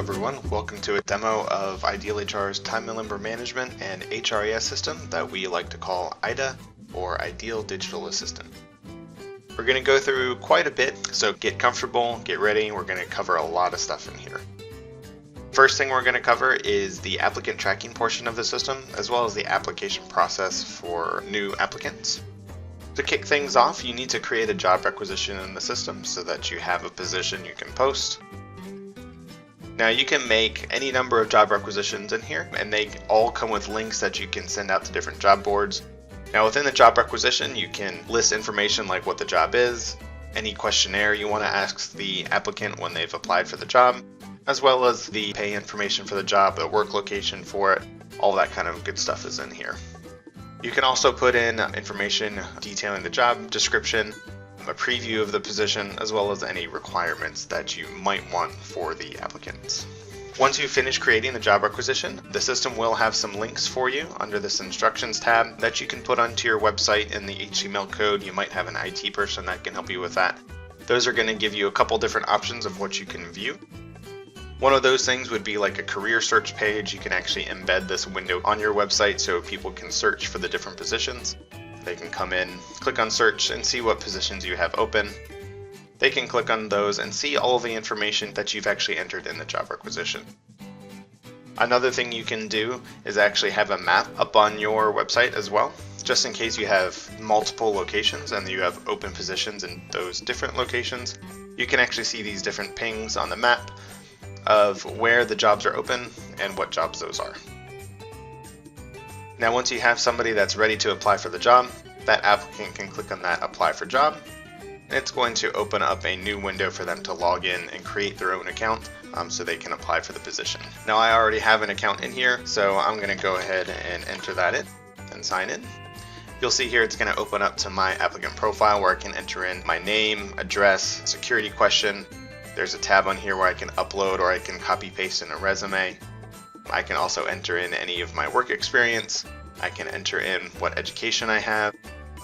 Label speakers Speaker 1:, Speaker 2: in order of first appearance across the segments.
Speaker 1: everyone, welcome to a demo of Ideal HR's time and labor management and HRIS system that we like to call IDA, or Ideal Digital Assistant. We're going to go through quite a bit, so get comfortable, get ready, we're going to cover a lot of stuff in here. First thing we're going to cover is the applicant tracking portion of the system, as well as the application process for new applicants. To kick things off, you need to create a job requisition in the system so that you have a position you can post. Now you can make any number of job requisitions in here, and they all come with links that you can send out to different job boards. Now within the job requisition, you can list information like what the job is, any questionnaire you want to ask the applicant when they've applied for the job, as well as the pay information for the job, the work location for it, all that kind of good stuff is in here. You can also put in information detailing the job description, a preview of the position, as well as any requirements that you might want for the applicants. Once you finish creating the job requisition, the system will have some links for you under this instructions tab that you can put onto your website in the HTML code. You might have an IT person that can help you with that. Those are going to give you a couple different options of what you can view. One of those things would be like a career search page. You can actually embed this window on your website so people can search for the different positions. They can come in, click on search, and see what positions you have open. They can click on those and see all the information that you've actually entered in the job requisition. Another thing you can do is actually have a map up on your website as well, just in case you have multiple locations and you have open positions in those different locations. You can actually see these different pings on the map of where the jobs are open and what jobs those are. Now once you have somebody that's ready to apply for the job, that applicant can click on that apply for job, and it's going to open up a new window for them to log in and create their own account so they can apply for the position. Now I already have an account in here, so I'm going to go ahead and enter that in and sign in. You'll see here it's going to open up to my applicant profile where I can enter in my name, address, security question. There's a tab on here where I can upload or I can copy paste in a resume. I can also enter in any of my work experience. I can enter in what education I have.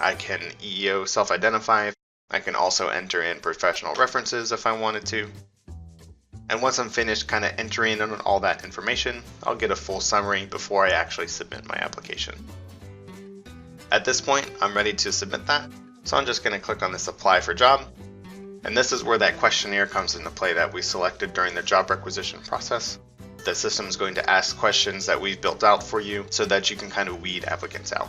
Speaker 1: I can EEO self-identify. I can also enter in professional references if I wanted to. And once I'm finished kind of entering in all that information, I'll get a full summary before I actually submit my application. At this point, I'm ready to submit that. So I'm just going to click on this apply for job. And this is where that questionnaire comes into play that we selected during the job requisition process. The system is going to ask questions that we've built out for you so that you can kind of weed applicants out.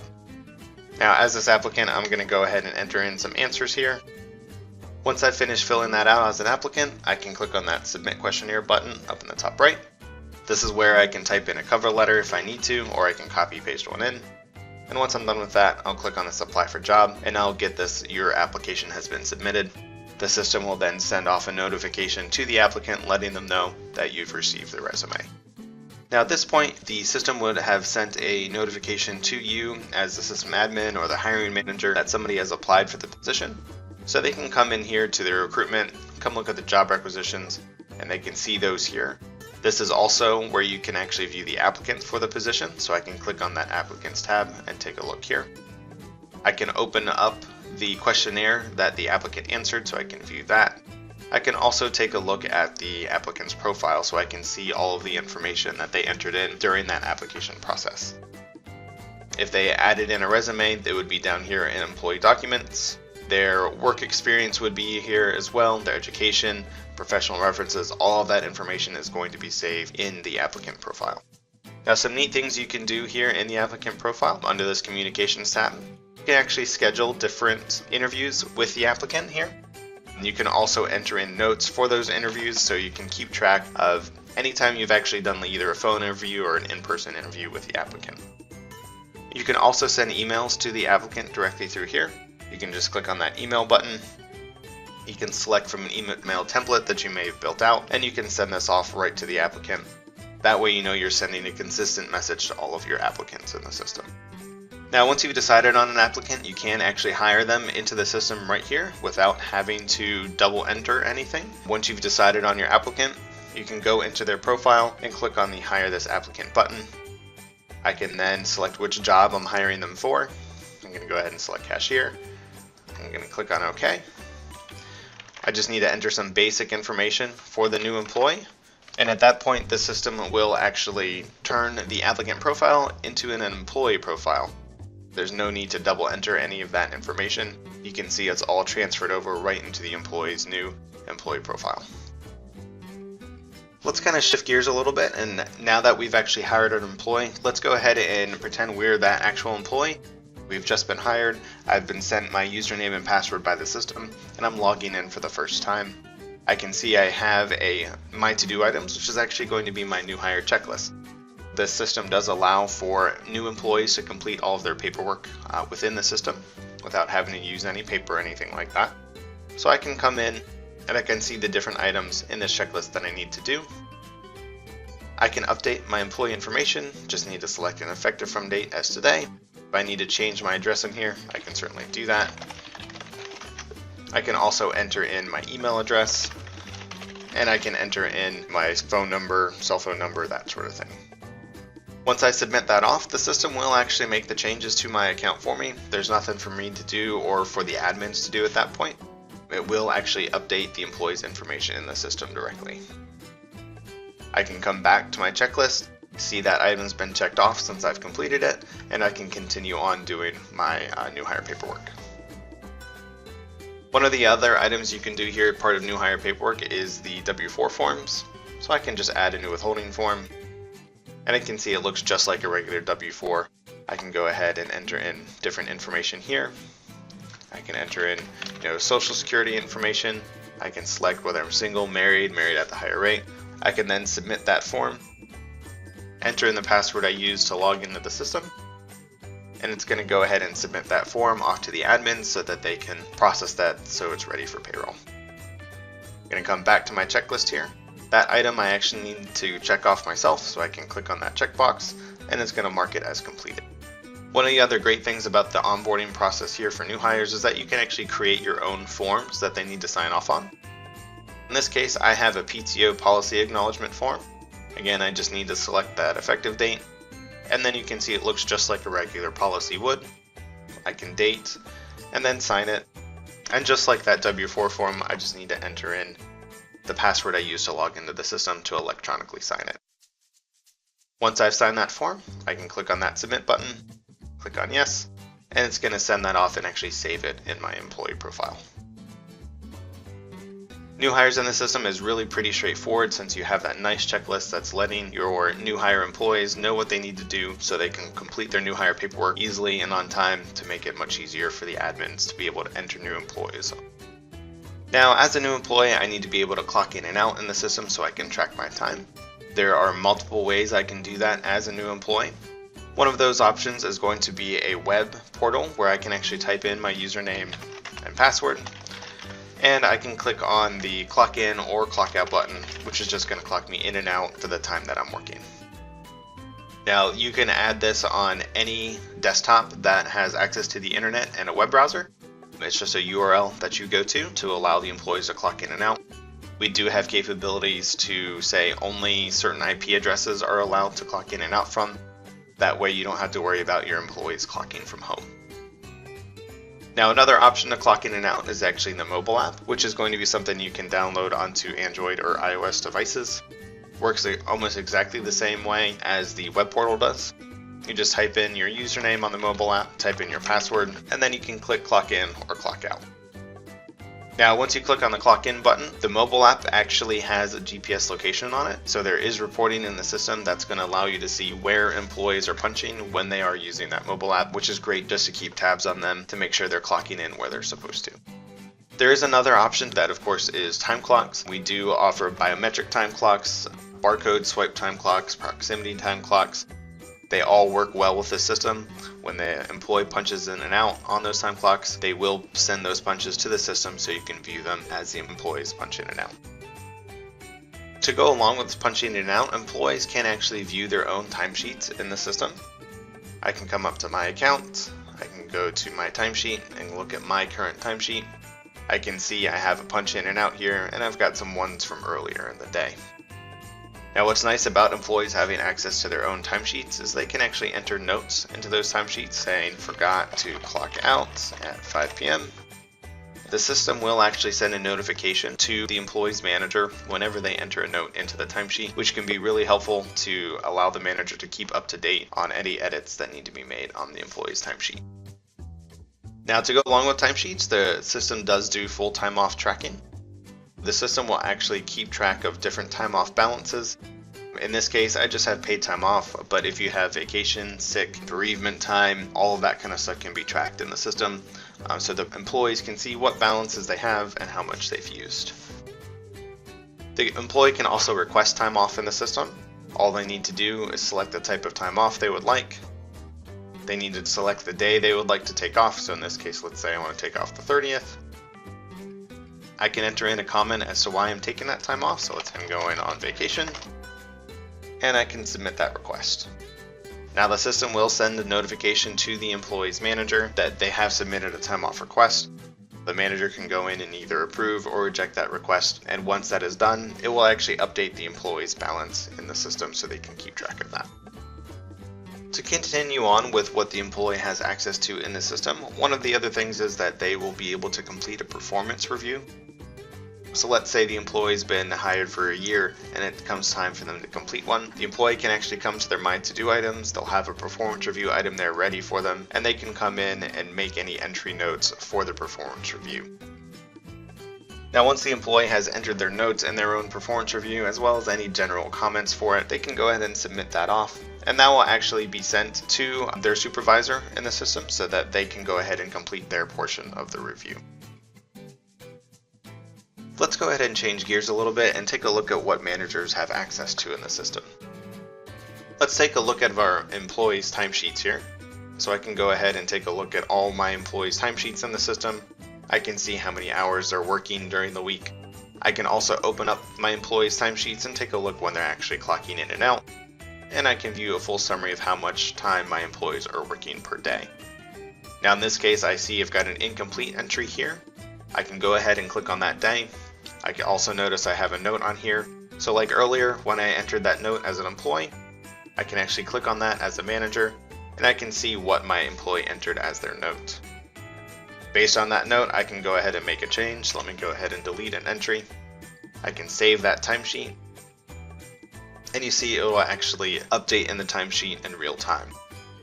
Speaker 1: Now, as this applicant, I'm going to go ahead and enter in some answers here. Once I finish filling that out as an applicant, I can click on that submit questionnaire button up in the top right. This is where I can type in a cover letter if I need to, or I can copy paste one in. And once I'm done with that, I'll click on this apply for job, and I'll get this, your application has been submitted. The system will then send off a notification to the applicant letting them know that you've received the resume. Now at this point, the system would have sent a notification to you as the system admin or the hiring manager that somebody has applied for the position. So they can come in here to their recruitment, come look at the job requisitions, and they can see those here. This is also where you can actually view the applicants for the position. So I can click on that applicants tab and take a look here. I can open up the questionnaire that the applicant answered so I can view that. I can also take a look at the applicant's profile so I can see all of the information that they entered in during that application process. If they added in a resume, they would be down here in employee documents. Their work experience would be here as well, their education, professional references, all of that information is going to be saved in the applicant profile. Now some neat things you can do here in the applicant profile under this communications tab. You can actually schedule different interviews with the applicant here. You can also enter in notes for those interviews so you can keep track of anytime you've actually done either a phone interview or an in-person interview with the applicant. You can also send emails to the applicant directly through here. You can just click on that email button. You can select from an email template that you may have built out, and you can send this off right to the applicant. That way you know you're sending a consistent message to all of your applicants in the system. Now once you've decided on an applicant, you can actually hire them into the system right here without having to double enter anything. Once you've decided on your applicant, you can go into their profile and click on the hire this applicant button. I can then select which job I'm hiring them for. I'm going to go ahead and select cashier. I'm going to click on OK. I just need to enter some basic information for the new employee. And at that point, the system will actually turn the applicant profile into an employee profile. There's no need to double enter any of that information. You can see it's all transferred over right into the employee's new employee profile. Let's kind of shift gears a little bit, and now that we've actually hired an employee, let's go ahead and pretend we're that actual employee. We've just been hired, I've been sent my username and password by the system, and I'm logging in for the first time. I can see I have a My To Do items, which is actually going to be my new hire checklist. This system does allow for new employees to complete all of their paperwork within the system without having to use any paper or anything like that. So I can come in and I can see the different items in this checklist that I need to do. I can update my employee information, just need to select an effective from date as today. If I need to change my address in here, I can certainly do that. I can also enter in my email address, and I can enter in my phone number, cell phone number, that sort of thing. Once I submit that off, the system will actually make the changes to my account for me. There's nothing for me to do or for the admins to do at that point. It will actually update the employee's information in the system directly. I can come back to my checklist, see that item's been checked off since I've completed it, and I can continue on doing my new hire paperwork. One of the other items you can do here, part of new hire paperwork, is the W-4 forms. So I can just add a new withholding form, and I can see it looks just like a regular W-4. I can go ahead and enter in different information here. I can enter in, social security information. I can select whether I'm single, married at the higher rate. I can then submit that form, enter in the password I use to log into the system, and it's going to go ahead and submit that form off to the admin so that they can process that so it's ready for payroll. I'm going to come back to my checklist here. That item I actually need to check off myself, so I can click on that checkbox and it's going to mark it as completed. One of the other great things about the onboarding process here for new hires is that you can actually create your own forms that they need to sign off on. In this case, I have a PTO policy acknowledgement form. Again, I just need to select that effective date, and then you can see it looks just like a regular policy would. I can date and then sign it, and just like that W-4 form, I just need to enter in the password I use to log into the system to electronically sign it. Once I've signed that form, I can click on that submit button, click on yes, and it's going to send that off and actually save it in my employee profile. New hires in the system is really pretty straightforward since you have that nice checklist that's letting your new hire employees know what they need to do so they can complete their new hire paperwork easily and on time to make it much easier for the admins to be able to enter new employees. Now, as a new employee, I need to be able to clock in and out in the system so I can track my time. There are multiple ways I can do that as a new employee. One of those options is going to be a web portal where I can actually type in my username and password. And I can click on the clock in or clock out button, which is just going to clock me in and out for the time that I'm working. Now, you can add this on any desktop that has access to the internet and a web browser. It's just a URL that you go to allow the employees to clock in and out. We do have capabilities to say only certain IP addresses are allowed to clock in and out from. That way you don't have to worry about your employees clocking from home. Now, another option to clock in and out is actually the mobile app, which is going to be something you can download onto Android or iOS devices. Works almost exactly the same way as the web portal does. You just type in your username on the mobile app, type in your password, and then you can click clock in or clock out. Now, once you click on the clock in button, the mobile app actually has a GPS location on it. So there is reporting in the system that's going to allow you to see where employees are punching when they are using that mobile app, which is great just to keep tabs on them to make sure they're clocking in where they're supposed to. There is another option that, of course, is time clocks. We do offer biometric time clocks, barcode swipe time clocks, proximity time clocks. They all work well with the system. When the employee punches in and out on those time clocks, they will send those punches to the system so you can view them as the employees punch in and out. To go along with punching in and out, employees can actually view their own timesheets in the system. I can come up to my account, I can go to my timesheet and look at my current timesheet. I can see I have a punch in and out here, and I've got some ones from earlier in the day. Now, what's nice about employees having access to their own timesheets is they can actually enter notes into those timesheets saying forgot to clock out at 5 p.m. The system will actually send a notification to the employee's manager whenever they enter a note into the timesheet, which can be really helpful to allow the manager to keep up to date on any edits that need to be made on the employee's timesheet. Now, to go along with timesheets, the system does do full time off tracking. The system will actually keep track of different time off balances. In this case, I just have paid time off, but if you have vacation, sick, bereavement time, all of that kind of stuff can be tracked in the system, so the employees can see what balances they have and how much they've used. The employee can also request time off in the system. All they need to do is select the type of time off they would like. They need to select the day they would like to take off, so in this case, let's say I want to take off the 30th. I can enter in a comment as to why I'm taking that time off, so let's say I'm going on vacation, and I can submit that request. Now the system will send a notification to the employee's manager that they have submitted a time off request. The manager can go in and either approve or reject that request, and once that is done, it will actually update the employee's balance in the system so they can keep track of that. To continue on with what the employee has access to in the system, one of the other things is that they will be able to complete a performance review. So let's say the employee's been hired for a year and it comes time for them to complete one. The employee can actually come to their My To Do items, they'll have a performance review item there ready for them, and they can come in and make any entry notes for the performance review. Now once the employee has entered their notes in their own performance review, as well as any general comments for it, they can go ahead and submit that off. And that will actually be sent to their supervisor in the system so that they can go ahead and complete their portion of the review. Let's go ahead and change gears a little bit and take a look at what managers have access to in the system. Let's take a look at our employees' timesheets here. So I can go ahead and take a look at all my employees' timesheets in the system. I can see how many hours they're working during the week. I can also open up my employees' timesheets and take a look when they're actually clocking in and out. And I can view a full summary of how much time my employees are working per day. Now in this case, I see I've got an incomplete entry here. I can go ahead and click on that day. I can also notice I have a note on here. So like earlier, when I entered that note as an employee, I can actually click on that as a manager, and I can see what my employee entered as their note. Based on that note, I can go ahead and make a change. So let me go ahead and delete an entry. I can save that timesheet, and you see it will actually update in the timesheet in real time.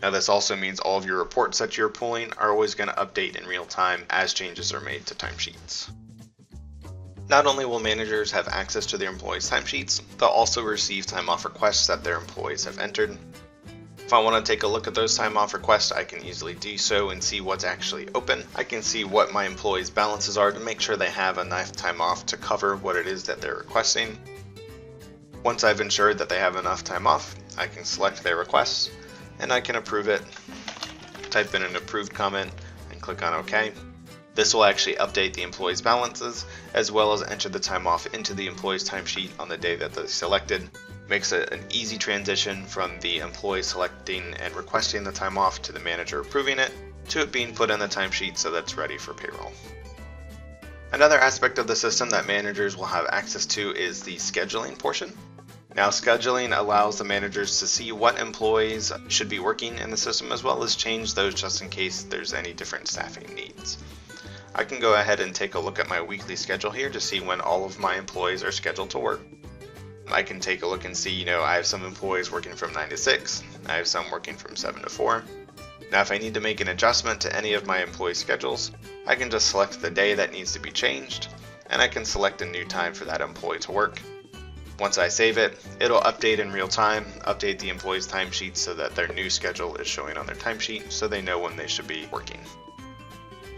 Speaker 1: Now this also means all of your reports that you're pulling are always going to update in real time as changes are made to timesheets. Not only will managers have access to their employees' timesheets, they'll also receive time off requests that their employees have entered. If I want to take a look at those time off requests, I can easily do so and see what's actually open. I can see what my employees' balances are to make sure they have enough time off to cover what it is that they're requesting. Once I've ensured that they have enough time off, I can select their requests and I can approve it, type in an approved comment and click on OK. This will actually update the employee's balances as well as enter the time off into the employee's timesheet on the day that they selected. Makes it an easy transition from the employee selecting and requesting the time off to the manager approving it to it being put in the timesheet so that's ready for payroll. Another aspect of the system that managers will have access to is the scheduling portion. Now scheduling allows the managers to see what employees should be working in the system as well as change those just in case there's any different staffing needs. I can go ahead and take a look at my weekly schedule here to see when all of my employees are scheduled to work. I can take a look and see, I have some employees working from 9 to 6, I have some working from 7 to 4. Now if I need to make an adjustment to any of my employee schedules, I can just select the day that needs to be changed, and I can select a new time for that employee to work. Once I save it, it'll update in real time, update the employee's timesheet so that their new schedule is showing on their timesheet so they know when they should be working.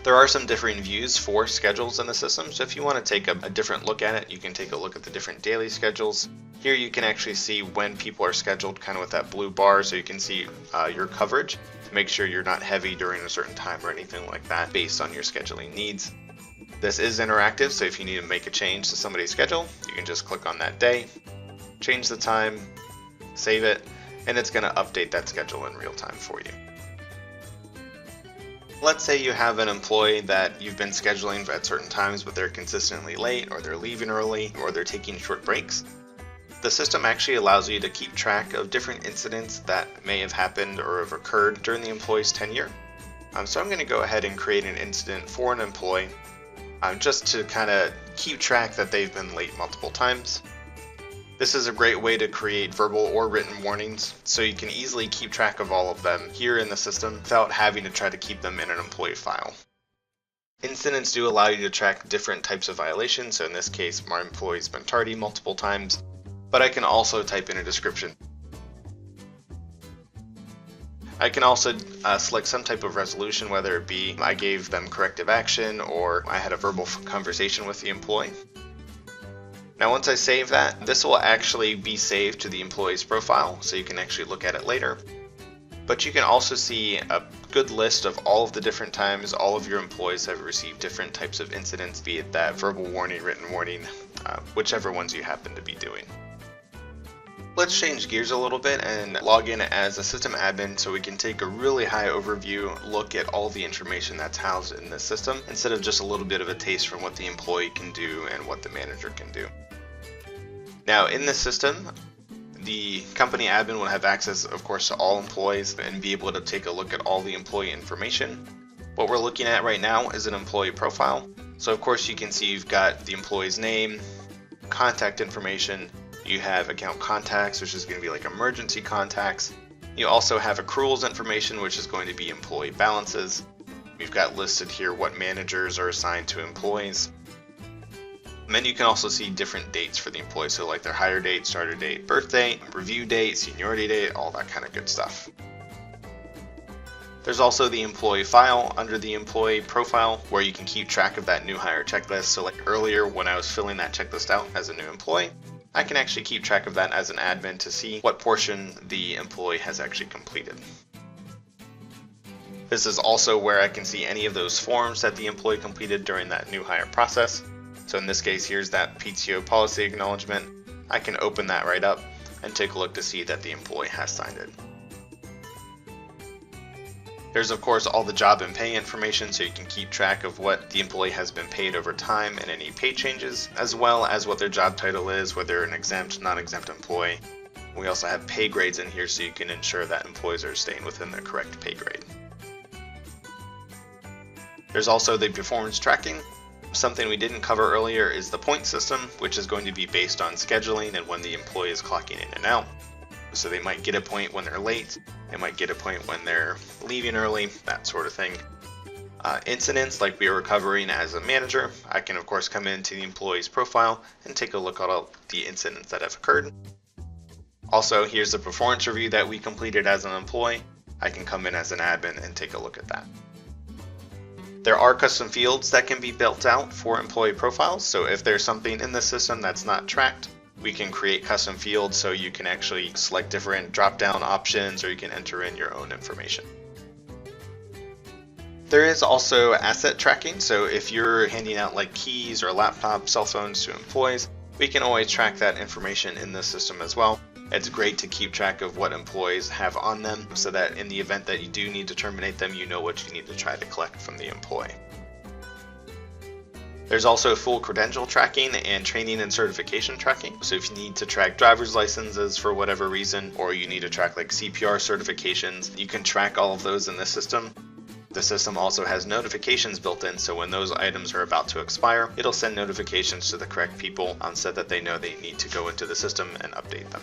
Speaker 1: There are some differing views for schedules in the system, so if you want to take a different look at it, you can take a look at the different daily schedules. Here you can actually see when people are scheduled, kind of with that blue bar, so you can see your coverage to make sure you're not heavy during a certain time or anything like that based on your scheduling needs. This is interactive, so if you need to make a change to somebody's schedule, you can just click on that day, change the time, save it, and it's going to update that schedule in real time for you. Let's say you have an employee that you've been scheduling at certain times, but they're consistently late, or they're leaving early, or they're taking short breaks. The system actually allows you to keep track of different incidents that may have happened or have occurred during the employee's tenure. So I'm going to go ahead and create an incident for an employee. just to kind of keep track that they've been late multiple times. This is a great way to create verbal or written warnings, so you can easily keep track of all of them here in the system without having to try to keep them in an employee file. Incidents do allow you to track different types of violations, so in this case, my employee's been tardy multiple times, but I can also type in a description. I can also select some type of resolution, whether it be I gave them corrective action or I had a verbal conversation with the employee. Now once I save that, this will actually be saved to the employee's profile, so you can actually look at it later. But you can also see a good list of all of the different times all of your employees have received different types of incidents, be it that verbal warning, written warning, whichever ones you happen to be doing. Let's change gears a little bit and log in as a system admin so we can take a really high overview look at all the information that's housed in this system instead of just a little bit of a taste from what the employee can do and what the manager can do. Now in this system, the company admin will have access, of course, to all employees and be able to take a look at all the employee information. What we're looking at right now is an employee profile. So of course you can see you've got the employee's name, contact information, you have account contacts, which is going to be like emergency contacts. You also have accruals information, which is going to be employee balances. We've got listed here what managers are assigned to employees. And then you can also see different dates for the employees, so like their hire date, starter date, birthday, review date, seniority date, all that kind of good stuff. There's also the employee file under the employee profile where you can keep track of that new hire checklist. So like earlier when I was filling that checklist out as a new employee, I can actually keep track of that as an admin to see what portion the employee has actually completed. This is also where I can see any of those forms that the employee completed during that new hire process. So in this case, here's that PTO policy acknowledgement. I can open that right up and take a look to see that the employee has signed it. There's of course all the job and pay information, so you can keep track of what the employee has been paid over time and any pay changes, as well as what their job title is, whether they're an exempt, non-exempt employee. We also have pay grades in here so you can ensure that employees are staying within their correct pay grade. There's also the performance tracking. Something we didn't cover earlier is the point system, which is going to be based on scheduling and when the employee is clocking in and out. So they might get a point when they're late, they might get a point when they're leaving early, that sort of thing. Incidents like we were covering as a manager, I can of course come into the employee's profile and take a look at all the incidents that have occurred. Also, here's the performance review that we completed as an employee. I can come in as an admin and take a look at that. There are custom fields that can be built out for employee profiles, so if there's something in the system that's not tracked, we can create custom fields so you can actually select different drop-down options or you can enter in your own information. There is also asset tracking, so if you're handing out like keys or laptops, cell phones to employees, we can always track that information in the system as well. It's great to keep track of what employees have on them so that in the event that you do need to terminate them, you know what you need to try to collect from the employee. There's also full credential tracking and training and certification tracking. So if you need to track driver's licenses for whatever reason, or you need to track like CPR certifications, you can track all of those in the system. The system also has notifications built in, so when those items are about to expire, it'll send notifications to the correct people so that they know they need to go into the system and update them.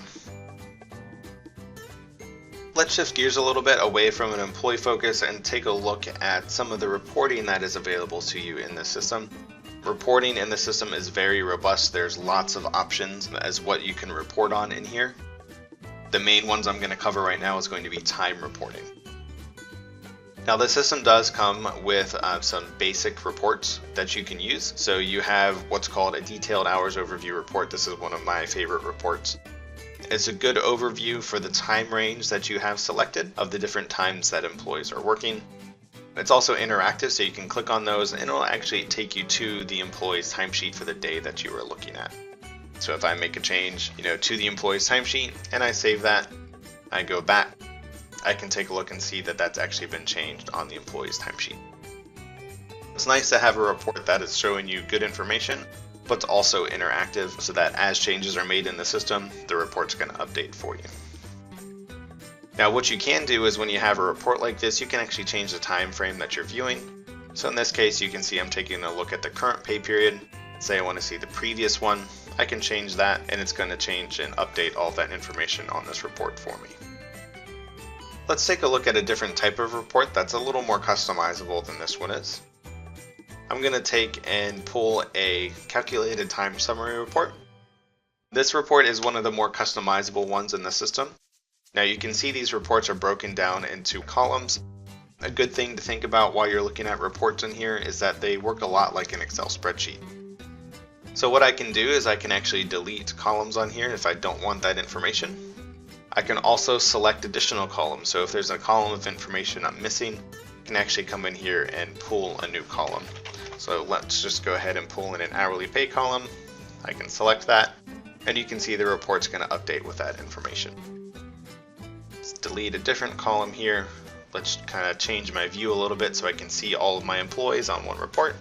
Speaker 1: Let's shift gears a little bit away from an employee focus and take a look at some of the reporting that is available to you in the system. Reporting in the system is very robust. There's lots of options as what you can report on in here. The main ones I'm going to cover right now is going to be time reporting. Now the system does come with some basic reports that you can use. So you have what's called a detailed hours overview report. This is one of my favorite reports. It's a good overview for the time range that you have selected of the different times that employees are working. It's also interactive, so you can click on those and it'll actually take you to the employee's timesheet for the day that you are looking at. So if I make a change, to the employee's timesheet and I save that, I go back, I can take a look and see that that's actually been changed on the employee's timesheet. It's nice to have a report that is showing you good information, but it's also interactive so that as changes are made in the system, the report's going to update for you. Now what you can do is when you have a report like this, you can actually change the time frame that you're viewing. So in this case, you can see I'm taking a look at the current pay period. Say I want to see the previous one, I can change that, and it's going to change and update all that information on this report for me. Let's take a look at a different type of report that's a little more customizable than this one is. I'm going to take and pull a calculated time summary report. This report is one of the more customizable ones in the system. Now you can see these reports are broken down into columns. A good thing to think about while you're looking at reports in here is that they work a lot like an Excel spreadsheet. So what I can do is I can actually delete columns on here if I don't want that information. I can also select additional columns. So if there's a column of information I'm missing, I can actually come in here and pull a new column. So let's just go ahead and pull in an hourly pay column. I can select that, and you can see the report's going to update with that information. Let's delete a different column here. Let's kind of change my view a little bit so I can see all of my employees on one report.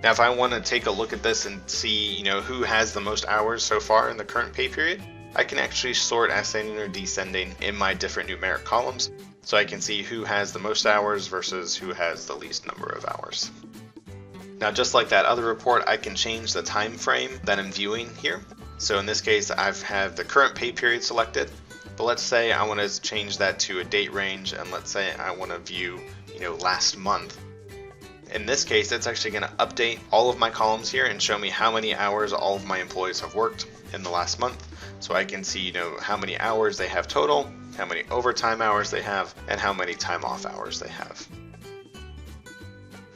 Speaker 1: Now if I want to take a look at this and see, who has the most hours so far in the current pay period, I can actually sort ascending or descending in my different numeric columns, so I can see who has the most hours versus who has the least number of hours. Now just like that other report, I can change the time frame that I'm viewing here. So in this case, I've had the current pay period selected, but let's say I want to change that to a date range, and let's say I want to view, last month. In this case, it's actually going to update all of my columns here and show me how many hours all of my employees have worked in the last month. So I can see, how many hours they have total, how many overtime hours they have, and how many time off hours they have.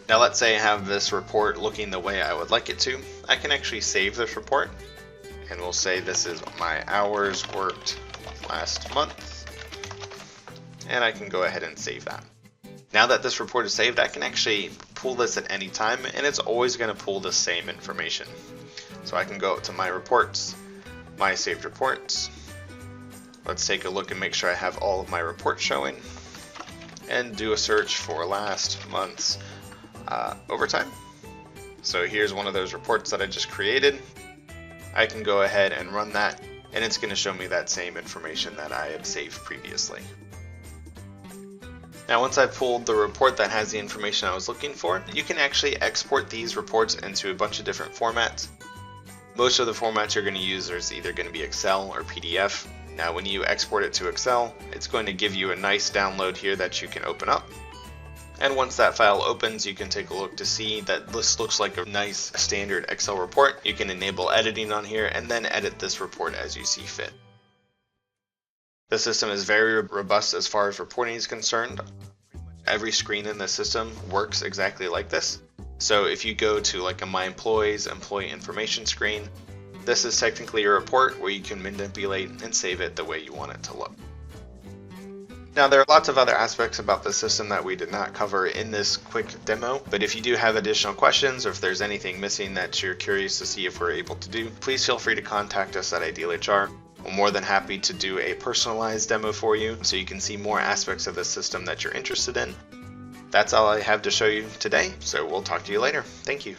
Speaker 1: Now let's say I have this report looking the way I would like it to. I can actually save this report, and we'll say this is my hours worked last month, and I can go ahead and save that. Now that this report is saved, I can actually pull this at any time, and it's always going to pull the same information. So I can go to my reports, my saved reports. Let's take a look and make sure I have all of my reports showing, and do a search for last month's overtime. So here's one of those reports that I just created. I can go ahead and run that, and it's going to show me that same information that I had saved previously. Now once I've pulled the report that has the information I was looking for, you can actually export these reports into a bunch of different formats. Most of the formats you're going to use is either going to be Excel or PDF. Now when you export it to Excel, it's going to give you a nice download here that you can open up. And once that file opens, you can take a look to see that this looks like a nice standard Excel report. You can enable editing on here and then edit this report as you see fit. The system is very robust as far as reporting is concerned. Every screen in the system works exactly like this. So if you go to like a My Employees employee information screen, this is technically a report where you can manipulate and save it the way you want it to look. Now there are lots of other aspects about the system that we did not cover in this quick demo, but if you do have additional questions or if there's anything missing that you're curious to see if we're able to do, please feel free to contact us at Ideal HR. We're more than happy to do a personalized demo for you so you can see more aspects of the system that you're interested in. That's all I have to show you today, so we'll talk to you later. Thank you.